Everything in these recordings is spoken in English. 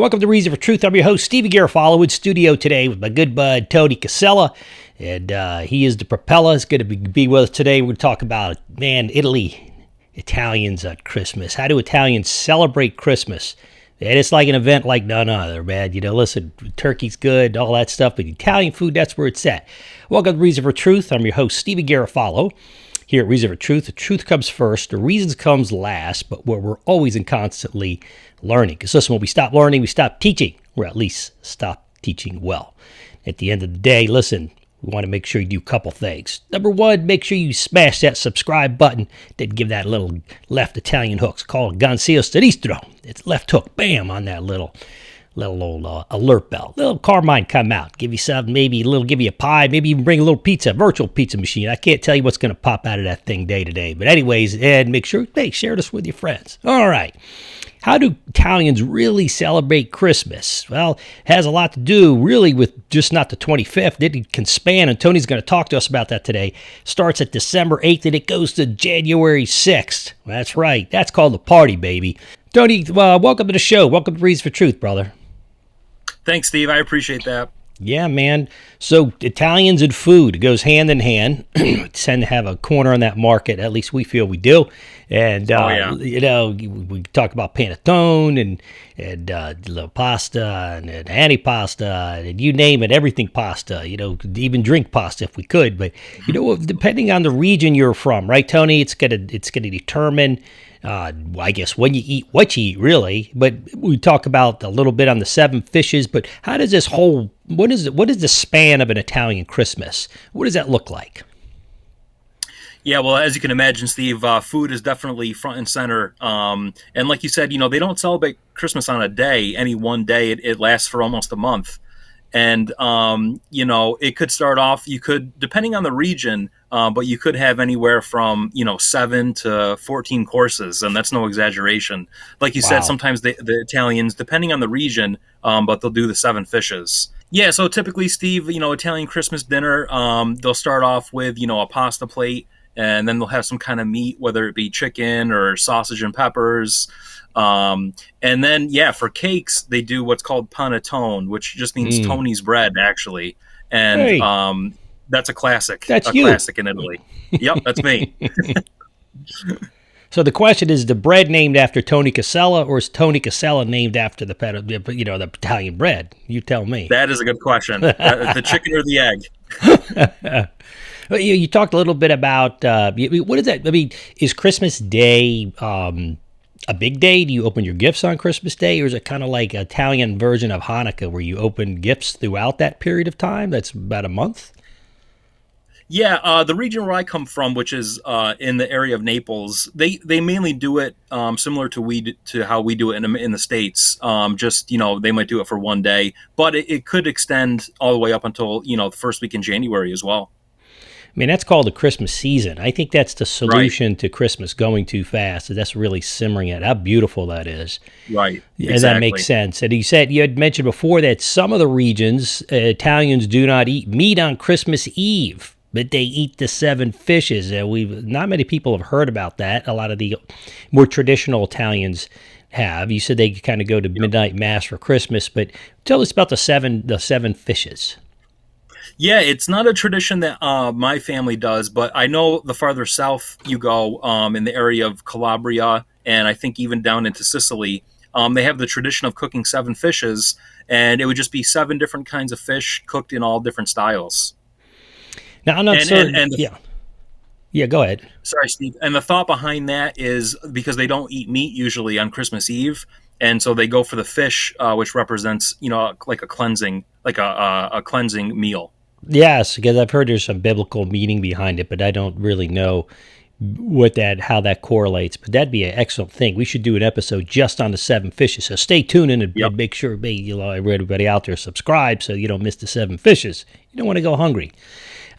Welcome to Reason for Truth. I'm your host, Stevie Garofalo, in studio today with my good bud, Tony Casella. And he is the propeller. He's going to be with us today. We're going to talk about, Italy, Italians at Christmas. How do Italians celebrate Christmas? And it's like an event like none other, man. You know, listen, turkey's good, all that stuff, but Italian food, that's where it's at. Welcome to Reason for Truth. I'm your host, Stevie Garofalo. Here at Reason for Truth, the truth comes first, the reasons comes last, but we're always and constantly learning. Because listen, when we stop learning, we stop teaching, or at least stop teaching well. At the end of the day, listen, we want to make sure you do a couple things. Number one, make sure you smash that subscribe button, then give that little left Italian hook. It's called Gancio Sinistro. It's left hook, bam, on that little old alert bell. Little Carmine come out, give you something, maybe give you a pie, maybe even bring a little pizza, virtual pizza machine. I can't tell you what's going to pop out of that thing day to day. But anyways, and make sure, share this with your friends. All right. How do Italians really celebrate Christmas? Well, it has a lot to do really with just not the 25th. It can span, and Tony's going to talk to us about that today. Starts at December 8th, and it goes to January 6th. That's right. That's called the party, baby. Tony, welcome to the show. Welcome to Reason for Truth, brother. Thanks, Steve. I appreciate that. Yeah, man. So Italians and food, it goes hand in hand. Tend to have a corner on that market. At least we feel we do. And, we talk about panettone and little pasta and antipasta and you name it, everything pasta, even drink pasta if we could. But, depending on the region you're from, right, Tony, it's gonna determine I guess when you eat, what you eat, really. But we talk about a little bit on the seven fishes. But how does this what is the span of an Italian Christmas? What does that look like? Yeah, well, as you can imagine, Steve, food is definitely front and center. And like you said, they don't celebrate Christmas on a day, any one day. It lasts for almost a month. And, it could start off, depending on the region, but you could have anywhere from, 7 to 14 courses. And that's no exaggeration. Like you said, sometimes the Italians, depending on the region, but they'll do the 7 fishes. Yeah, so typically, Steve, Italian Christmas dinner, they'll start off with, a pasta plate, and then they'll have some kind of meat, whether it be chicken or sausage and peppers. And then, for cakes, they do what's called panettone, which just means Tony's bread, actually. And that's a classic. That's classic in Italy. Yep, that's me. So the question is the bread named after Tony Casella, or is Tony Casella named after the Italian bread? You tell me. That is a good question. The chicken or the egg? You talked a little bit about what is that? I mean, is Christmas Day a big day? Do you open your gifts on Christmas Day, or is it kind of like an Italian version of Hanukkah where you open gifts throughout that period of time? That's about a month. Yeah, the region where I come from, which is in the area of Naples, they mainly do it similar to how we do it in the States. They might do it for one day, but it could extend all the way up until the first week in January as well. I mean, that's called the Christmas season. I think that's the solution to Christmas going too fast. That's really simmering it. How beautiful that is. Right. And that makes sense. And you had mentioned before that some of the regions, Italians do not eat meat on Christmas Eve, but they eat the 7 fishes. Not many people have heard about that. A lot of the more traditional Italians have. You said they kind of go to midnight mass for Christmas, but tell us about the seven fishes. Yeah, it's not a tradition that my family does, but I know the farther south you go, in the area of Calabria, and I think even down into Sicily, they have the tradition of cooking 7 fishes, and it would just be 7 different kinds of fish cooked in all different styles. Now, I'm not certain. Yeah, go ahead. Sorry, Steve. And the thought behind that is because they don't eat meat usually on Christmas Eve, and so they go for the fish, which represents, like a cleansing meal. Yes, because I've heard there's some biblical meaning behind it, but I don't really know how that correlates. But that'd be an excellent thing. We should do an episode just on the 7 fishes. So stay tuned and make sure everybody out there subscribe so you don't miss the 7 fishes. You don't want to go hungry.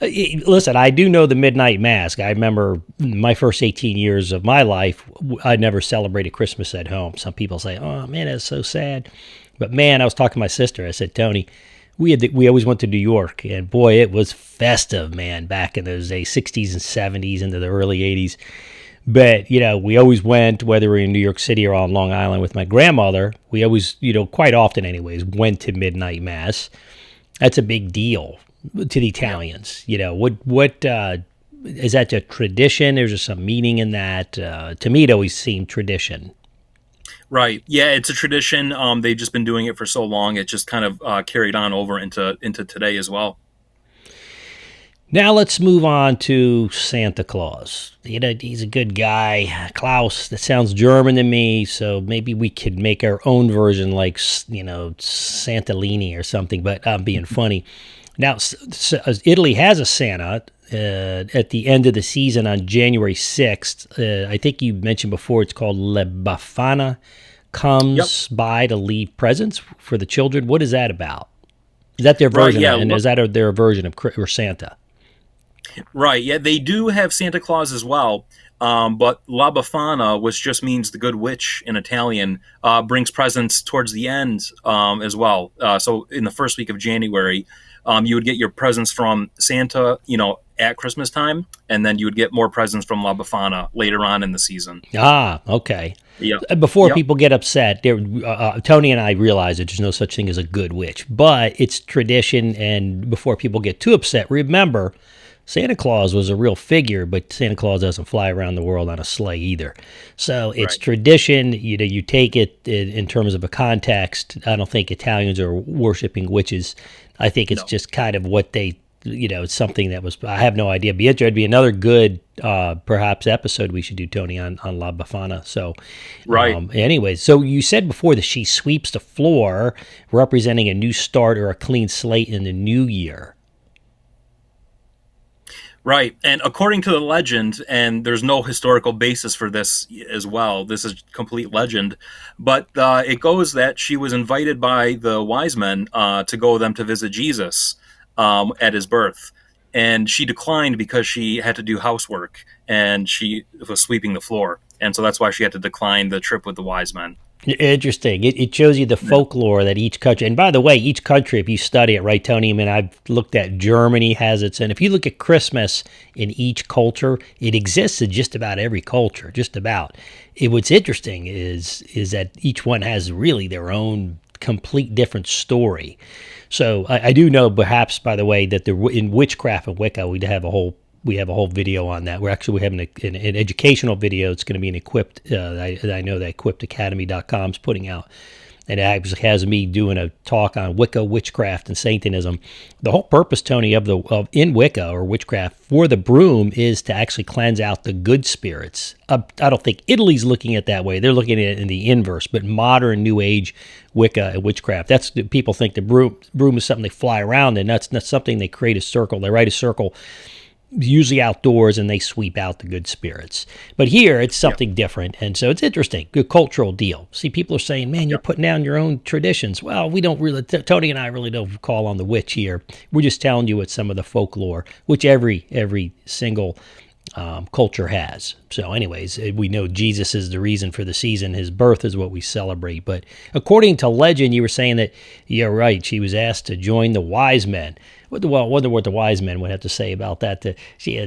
Listen, I do know the midnight mass. I remember my first 18 years of my life, I never celebrated Christmas at home. Some people say, "Oh man, that's so sad." But man, I was talking to my sister. I said, "Tony, we always went to New York, and boy, it was festive, man, back in those days, 60s and 70s into the early 80s. But, we always went, whether we were in New York City or on Long Island with my grandmother, we always, quite often anyways, went to midnight mass. That's a big deal to the Italians. What is that a tradition? There's just some meaning in that. To me, it always seemed tradition. Right. Yeah, it's a tradition. They've just been doing it for so long. It just kind of carried on over into today as well. Now let's move on to Santa Claus. He's a good guy. Klaus, that sounds German to me, so maybe we could make our own version like, Santalini or something, but I'm being funny. Now, Italy has a Santa at the end of the season on January 6th. I think you mentioned before it's called La Befana, comes by to leave presents for the children. What is that about? Is that their version? Right, yeah. And is that their version of or Santa? Right, yeah, they do have Santa Claus as well, but La Befana, which just means the good witch in Italian, brings presents towards the end as well. So in the first week of January, you would get your presents from Santa, at Christmas time, and then you would get more presents from La Befana later on in the season. Ah, okay. Yeah. Before people get upset, Tony and I realize that there's no such thing as a good witch, but it's tradition, and before people get too upset, remember, Santa Claus was a real figure, but Santa Claus doesn't fly around the world on a sleigh either. So it's tradition. You take it in terms of a context. I don't think Italians are worshiping witches. I think it's just kind of what they, it's something that was, I have no idea. It'd be another good, perhaps, episode we should do, Tony, on La Befana. So, anyways, so you said before that she sweeps the floor, representing a new start or a clean slate in the new year. Right, and according to the legend, and there's no historical basis for this as well, this is complete legend, but it goes that she was invited by the wise men to go with them to visit Jesus at his birth, and she declined because she had to do housework, and she was sweeping the floor, and so that's why she had to decline the trip with the wise men. Interesting. It shows you the folklore that each country, and by the way, each country, if you study it, right, Tony? I mean, I've looked at Germany has its, and if you look at Christmas in each culture, it exists in just about every culture, just about. What's interesting is that each one has really their own complete different story. So I do know, perhaps, by the way, that in witchcraft and Wicca, we have a whole video on that. We're having an educational video. It's going to be an Equipped. I know that EquippedAcademy.com is putting out, and it actually has me doing a talk on Wicca, witchcraft, and Satanism. The whole purpose, Tony, of in Wicca or witchcraft for the broom is to actually cleanse out the good spirits. I don't think Italy's looking at it that way. They're looking at it in the inverse. But modern New Age Wicca and witchcraft, people think the broom is something they fly around in. That's not something they create a circle. They write a circle, usually outdoors, and they sweep out the good spirits. But here, it's something different, and so it's interesting. Good cultural deal. See, people are saying, man, you're putting down your own traditions. Well, we don't really, Tony and I really don't call on the witch here. We're just telling you what some of the folklore, which every single culture has. So anyways, we know Jesus is the reason for the season. His birth is what we celebrate. But according to legend, you were saying that, you're right, she was asked to join the wise men. Well, I wonder what the wise men would have to say about that. She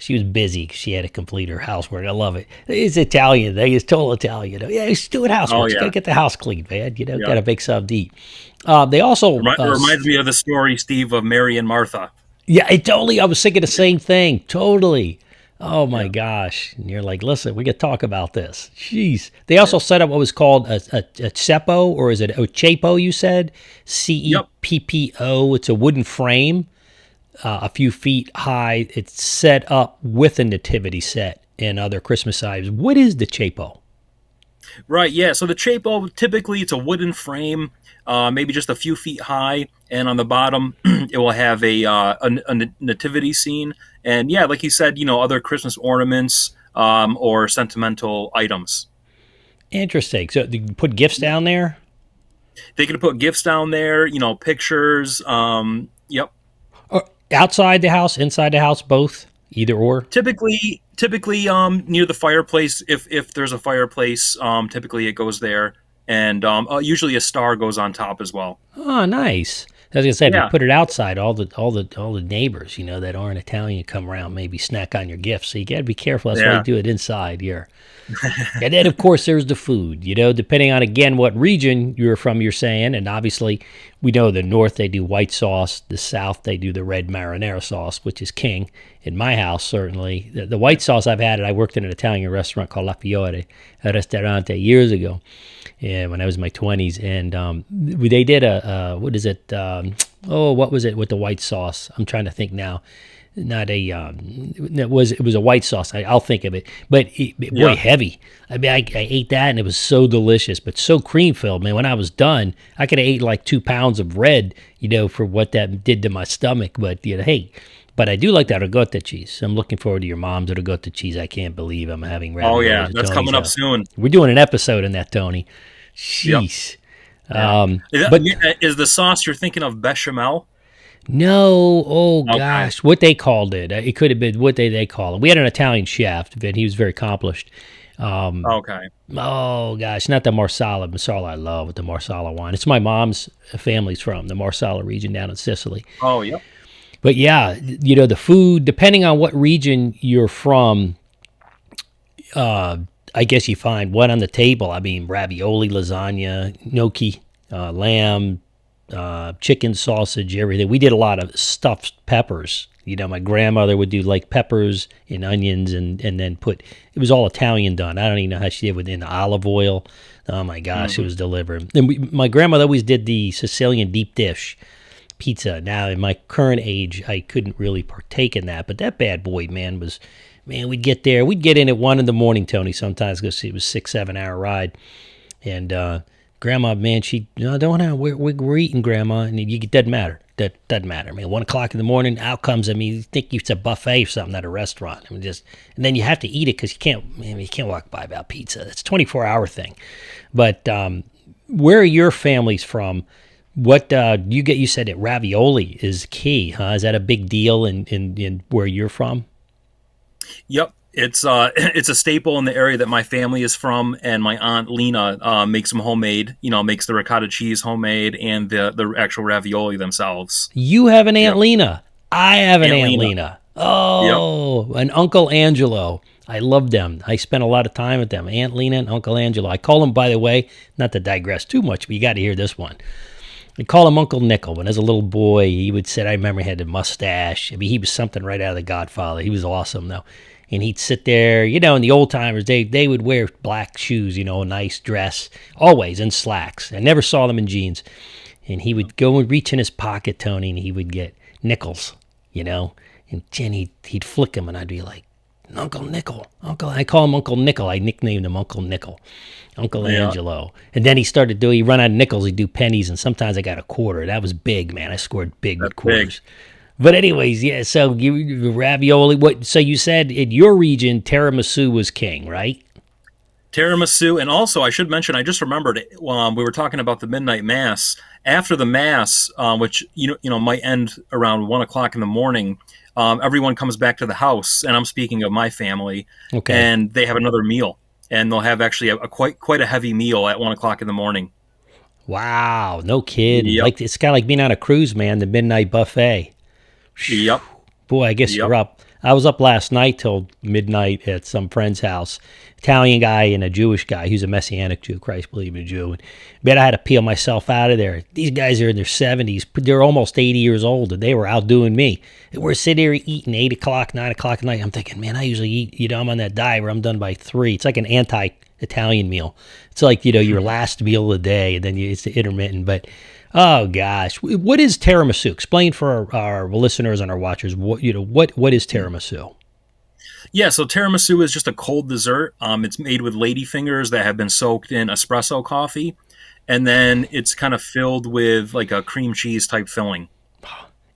was busy. She had to complete her housework. I love it. It's Italian. It's total Italian. Yeah, she's doing housework. She's got to get the house clean, man. Got to make something to eat. They also... reminds me of the story, Steve, of Mary and Martha. Yeah, I was thinking the same thing. Totally. Oh, my gosh. And you're like, listen, we got to talk about this. Jeez. They also set up what was called a ceppo, or is it a chepo, you said? CEPPO. It's a wooden frame, a few feet high. It's set up with a nativity set and other Christmas items. What is the chepo? Right, yeah. So the chepo, typically it's a wooden frame, maybe just a few feet high, and on the bottom it will have a nativity scene. And yeah, like you said, other Christmas ornaments or sentimental items. Interesting. So you put gifts down there? They can put gifts down there, pictures. Yep. Outside the house, inside the house, both? Either or? Typically, near the fireplace, if there's a fireplace, typically it goes there. And usually a star goes on top as well. Oh, nice. As I said, if you Yeah. put it outside, all the neighbors, that aren't Italian come around, maybe snack on your gifts. So you got to be careful. That's why you Yeah. do it inside here. And then, of course, there's the food, depending on, again, what region you're from, you're saying. And obviously, we know the north, they do white sauce. The south, they do the red marinara sauce, which is king. In my house, certainly. The white sauce I've had it. I worked in an Italian restaurant called La Fiore, a Ristorante, years ago, when I was in my 20s. And they did what is it? What was it with the white sauce? I'm trying to think now. Not a it was a white sauce. I'll think of it, but boy, heavy. I mean, I ate that and it was so delicious, but so cream filled, man. When I was done, I could have ate like 2 pounds of red, for what that did to my stomach. But hey, but I do like that ricotta cheese. I'm looking forward to your mom's ricotta cheese. I can't believe I'm having raviolis. Oh yeah, at that's Tony's coming up house. soon. We're doing an episode on that, Tony. Jeez. Yeah. But Is the sauce you're thinking of bechamel? no, oh Okay. gosh, what they called it. It could have been what they call it. We had an Italian chef, and he was very accomplished. Okay. Oh gosh, not the Marsala. Marsala I love with the Marsala wine. It's my mom's family's from the Marsala region down in Sicily. Oh, yep. But yeah, the food, depending on what region you're from, I guess you find what on the table. I mean, ravioli, lasagna, gnocchi, lamb, chicken, sausage, everything. We did a lot of stuffed peppers. My grandmother would do like peppers and onions and then it was all Italian done. I don't even know how she did it in the olive oil. Oh my gosh, It was delivered. And my grandmother always did the Sicilian deep dish pizza. Now, in my current age, I couldn't really partake in that, but that bad boy, man, we'd get there. We'd get in at 1 a.m, Tony, sometimes, because it was 6-7 hour ride. And Grandma, man, she, no, don't know, we're eating, Grandma, and it doesn't matter. That doesn't matter. I mean, 1 o'clock in the morning, out comes, you think it's a buffet or something at a restaurant. And then you have to eat it because you can't walk by about pizza. It's a 24-hour thing. But where are your families from? What you get? You said that ravioli is key, huh? Is that a big deal in where you're from? Yep. It's it's a staple in the area that my family is from, and my aunt Lena makes them homemade. Makes the ricotta cheese homemade and the actual ravioli themselves. You have an Aunt Yep. Lena. I have an Aunt Lena. Lena. Oh, an Uncle Angelo. I love them. I spent a lot of time with them. Aunt Lena and Uncle Angelo. I call him, by the way, not to digress too much, but you got to hear this one. I call him Uncle Nickel. When as a little boy, he would sit, I remember he had a mustache. I mean, he was something right out of The Godfather. He was awesome, though. And he'd sit there, in the old timers, they would wear black shoes, a nice dress, always, and slacks. I never saw them in jeans. And he would go and reach in his pocket, Tony, and he would get nickels, and then he'd flick them, and I'd be like, Uncle Nickel, I call him Uncle Nickel. I nicknamed him Uncle Nickel, Uncle Angelo. And then he'd run out of nickels, he'd do pennies, and sometimes I got a quarter. That was big, man. I scored big with quarters. Big. But anyways, yeah, so ravioli, so you said in your region, tiramisu was king, right? Tiramisu, and also I should mention, I just remembered we were talking about the midnight mass. After the mass, which might end around 1 o'clock in the morning, everyone comes back to the house, and I'm speaking of my family. Okay. And they have another meal, and they'll have actually a quite a heavy meal at 1 o'clock in the morning. Wow, no kidding. Yep. Like it's kind of like being on a cruise, man. The midnight buffet. Yep. Boy, I guess Yep. you're up. I was up last night till midnight at some friend's house. Italian guy and a Jewish guy. He was a Messianic Jew, Christ believing Jew. And man, I had to peel myself out of there. These guys are in their 70s. They're almost 80 years old, and they were outdoing me. We're sitting here eating 8 o'clock, 9 o'clock at night. I'm thinking, man, I usually eat, I'm on that diet where I'm done by 3. It's like an anti-Italian meal. It's like, your last meal of the day, and then it's the intermittent. But, oh, gosh. What is tiramisu? Explain for our listeners and our watchers, what is tiramisu? Yeah, so tiramisu is just a cold dessert. It's made with ladyfingers that have been soaked in espresso coffee, and then it's kind of filled with like a cream cheese type filling.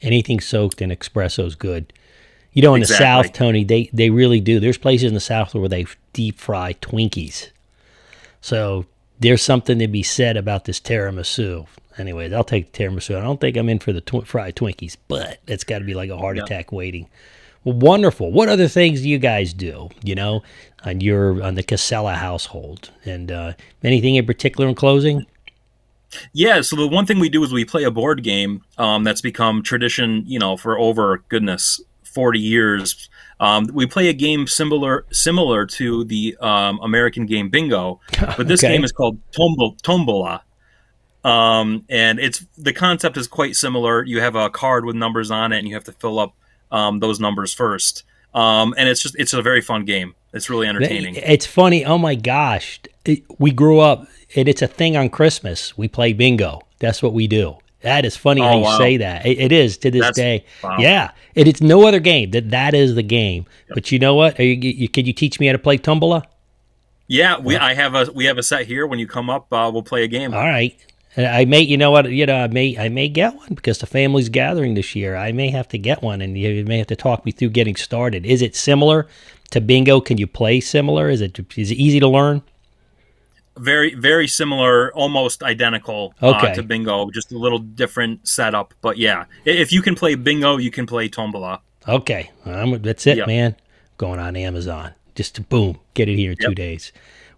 Anything soaked in espresso is good. In the South, Tony, they really do. There's places in the South where they deep fry Twinkies. So there's something to be said about this tiramisu. Anyways, I'll take the tiramisu. I don't think I'm in for the fried Twinkies, but it's got to be like a heart attack waiting. Well, wonderful. What other things do you guys do, on the Casella household? And anything in particular in closing? Yeah, so the one thing we do is we play a board game that's become tradition, for over, goodness, 40 years. We play a game similar to the American game Bingo, but this game Okay. is called Tombola. And the concept is quite similar. You have a card with numbers on it, and you have to fill up those numbers first. And it's a very fun game. It's really entertaining. It's funny. Oh my gosh. We grew up, and it's a thing on Christmas. We play bingo. That's what we do. That is funny how Oh you wow, say that. It is to this that's day. wow. Yeah. It's no other game. That is the game. Yep. But you know what? Can you teach me how to play Tombola? Yeah, we have a set here. When you come up, we'll play a game. All right. I may, you know what, I may get one because the family's gathering this year. I may have to get one, and you may have to talk me through getting started. Is it similar to bingo? Can you play similar? Is it easy to learn? Very, very similar, almost identical Okay. to bingo, just a little different setup. But yeah, if you can play bingo, you can play tombola. Okay. That's it, Yep. man. Going on Amazon. Just to boom, get it here in Yep. 2 days.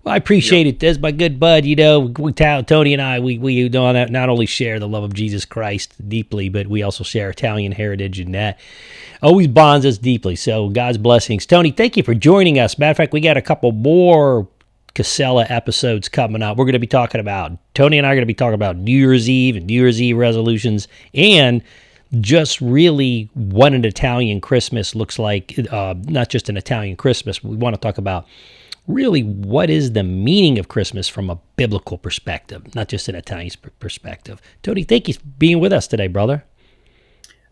Well, I appreciate Yep. it. That's my good bud. Tony and I, we not only share the love of Jesus Christ deeply, but we also share Italian heritage, and that always bonds us deeply. So God's blessings. Tony, thank you for joining us. Matter of fact, we got a couple more Casella episodes coming up. Tony and I are going to be talking about New Year's Eve and New Year's Eve resolutions, and just really what an Italian Christmas looks like. Not just an Italian Christmas. We want to talk about really what is the meaning of Christmas from a biblical perspective, not just an Italian perspective. Tony, thank you for being with us today, brother.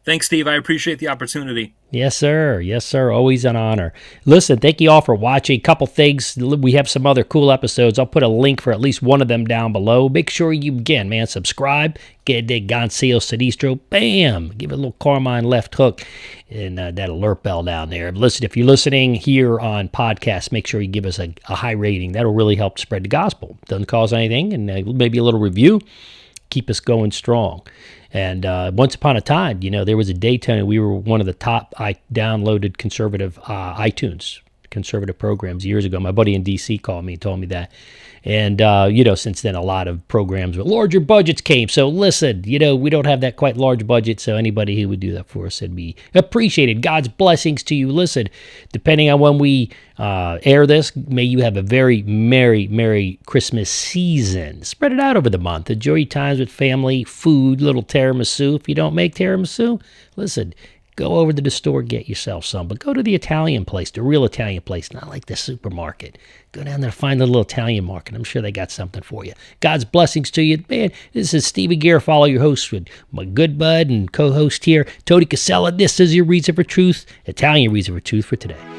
Thanks, Steve. I appreciate the opportunity. Yes, sir. Yes, sir. Always an honor. Listen, thank you all for watching. Couple things. We have some other cool episodes. I'll put a link for at least one of them down below. Make sure you, again, man, subscribe. Get the Gonzalo Sinistro. Bam. Give it a little Carmine left hook and that alert bell down there. Listen, if you're listening here on podcast, make sure you give us a high rating. That'll really help spread the gospel. Doesn't cost anything, and maybe a little review. Keep us going strong. And once upon a time, there was a day, Tony, we were one of the top downloaded conservative iTunes conservative programs years ago. My buddy in D.C. called me and told me that. And, since then, a lot of programs with larger budgets came. So listen, we don't have that quite large budget. So anybody who would do that for us would be appreciated. God's blessings to you. Listen, depending on when we air this, may you have a very Merry Christmas season. Spread it out over the month. Enjoy your times with family, food, little tiramisu. If you don't make tiramisu, listen, go over to the store, get yourself some. But go to the Italian place, the real Italian place, not like the supermarket. Go down there, find the little Italian market. I'm sure they got something for you. God's blessings to you. Man, this is Stevie Garofalo, your host with my good bud and co-host here, Tony Casella. This is your Reason for Truth, Italian Reason for Truth for today.